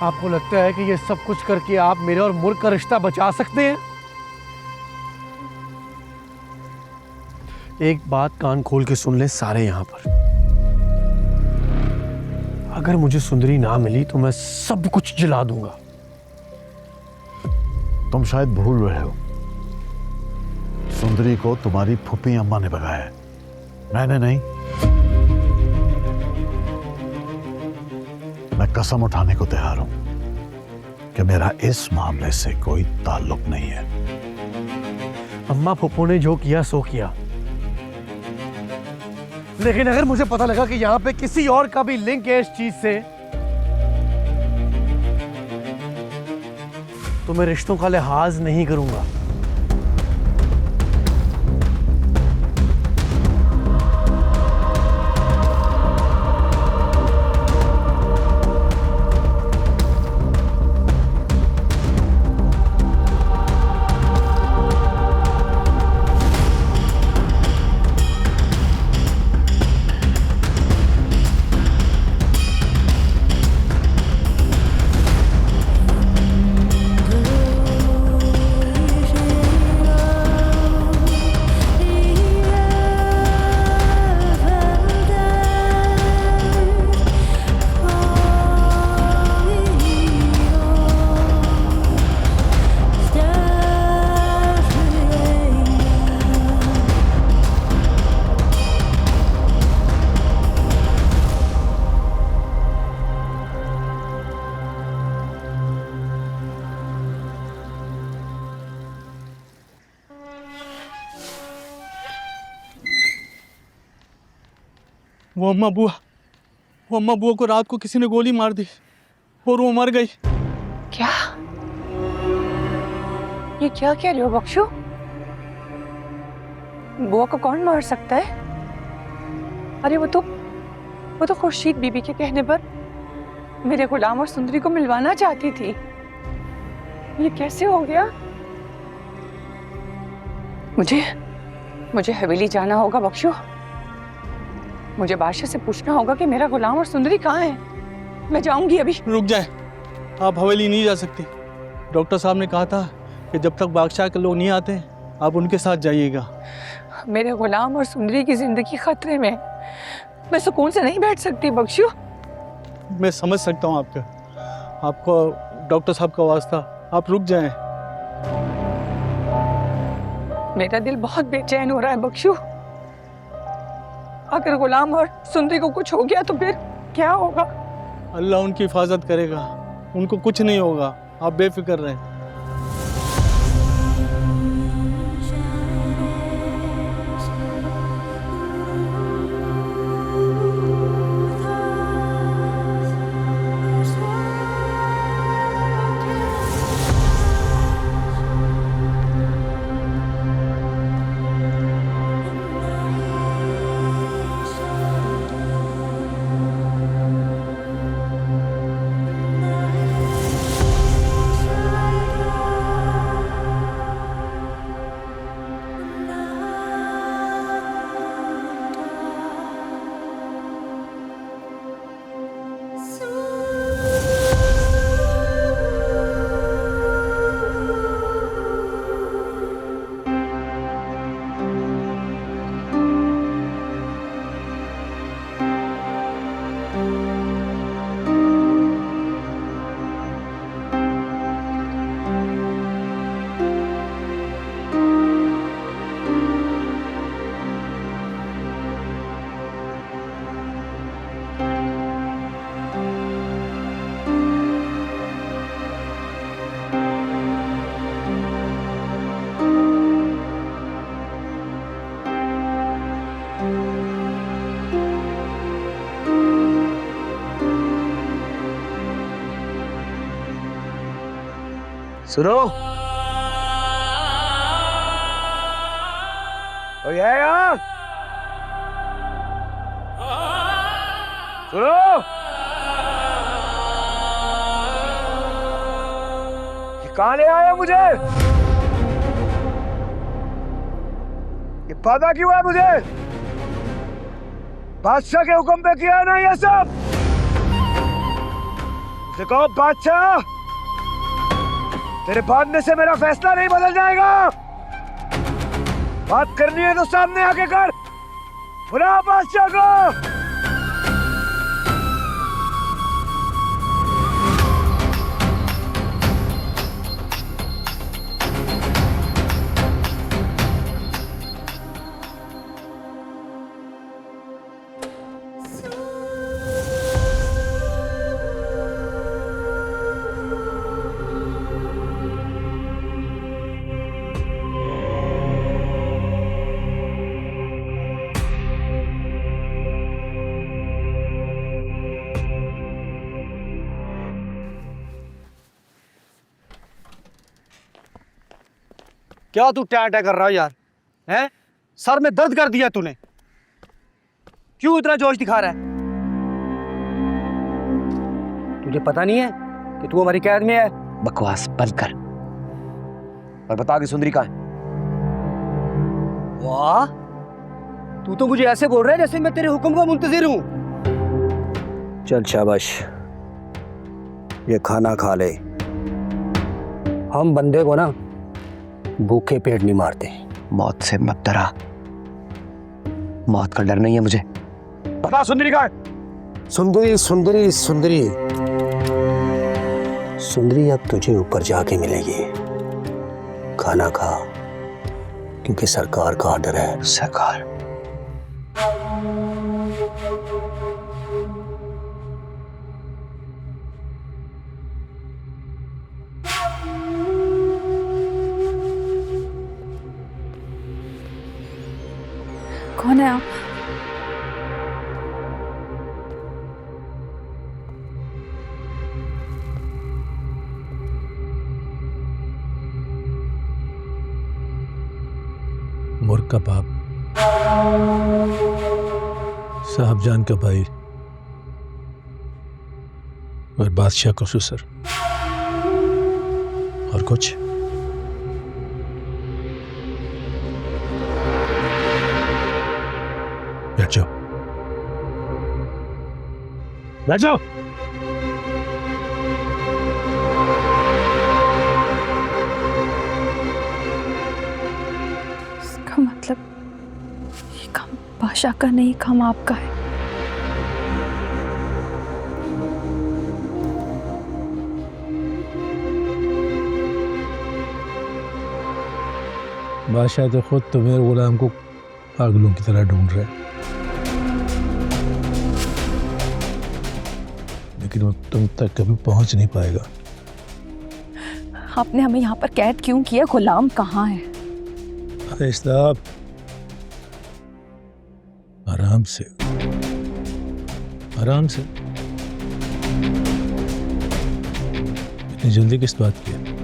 आपको लगता है कि ये सब कुछ करके आप मेरे और मुर्ग का रिश्ता बचा सकते हैं? एक बात कान खोल के सुन ले सारे यहां पर। अगर मुझे सुंदरी ना मिली तो मैं सब कुछ जला दूंगा। तुम शायद भूल रहे हो, सुंदरी को तुम्हारी फूफी अम्मा ने भगाया है, मैंने नहीं। मैं कसम उठाने को तैयार हूं कि मेरा इस मामले से कोई ताल्लुक नहीं है। अम्मा फूफो ने जो किया सो किया, लेकिन अगर मुझे पता लगा कि यहां पे किसी और का भी लिंक है इस चीज से, तो मैं रिश्तों का लिहाज नहीं करूंगा। वो अम्मा बुआ को रात को किसी ने गोली मार दी और वो मर गई। क्या? ये क्या कह रहे हो बख्शू? बुआ को कौन मार सकता है? अरे वो तो खुर्शीद बीबी के कहने पर मेरे गुलाम और सुंदरी को मिलवाना चाहती थी। ये कैसे हो गया? मुझे हवेली जाना होगा बख्शू। मुझे बादशाह से पूछना होगा कि मेरा गुलाम और सुंदरी कहाँ है। मैं जाऊंगी अभी। रुक जाए, आप हवेली नहीं जा सकती। डॉक्टर साहब ने कहा था कि जब तक बादशाह के लोग नहीं आते आप उनके साथ जाइएगा। मेरे गुलाम और सुंदरी की जिंदगी खतरे में, मैं सुकून से नहीं बैठ सकती बख्शू। मैं समझ सकता हूँ आपको डॉक्टर साहब का वास्ता, आप रुक जाएं। मेरा दिल बहुत बेचैन हो रहा है बख्शू। अगर गुलाम और सुंदरी को कुछ हो गया तो फिर क्या होगा? अल्लाह उनकी हिफाजत करेगा, उनको कुछ नहीं होगा, आप बेफिक्र रहें। सुनो, कोई है यहाँ? सुनो, ये कहाँ ले आया मुझे? ये पता क्यों है मुझे? बादशाह के हुक्म पे किया है ना ये सब? देखो बादशाह, तेरे भागने से मेरा फैसला नहीं बदल जाएगा। बात करनी है तो सामने आके कर। बुला बादशाह को। क्या तू टै टै कर रहा है यार? हैं? सर में दर्द कर दिया तूने। क्यों इतना जोश दिखा रहा है? तुझे पता नहीं है कि तू हमारी कैद में है? बकवास बंद कर और बता कि सुंदरी कहाँ है। वाह, तू तो मुझे ऐसे बोल रहा है जैसे मैं तेरे हुक्म का मुंतजिर हूं। चल शाबाश, ये खाना खा ले। हम बंदे को ना भूखे पेट नहीं मारते। मौत से मत डरा, मौत का डर नहीं है मुझे। बता सुंदरी कहाँ है। सुंदरी सुंदरी सुंदरी सुंदरी अब तुझे ऊपर जाके मिलेगी। खाना खा, क्योंकि सरकार का ऑर्डर है। सरकार? कौन है आप? मुर्ग का बाप, साहबजान का भाई और बादशाह का ससुर। और कुछ? बैठ जाओ, बैठ जाओ। इसका मतलब ये काम बादशाह का नहीं, काम आपका है। बादशाह तो खुद तुम्हें गुलाम को पागलों की तरह ढूंढ रहे हैं, लेकिन वो तुम तक कभी पहुंच नहीं पाएगा। आपने हमें यहाँ पर कैद क्यों किया? गुलाम कहाँ है? साहब, आराम से, आराम से। इतनी जल्दी किस बात की है?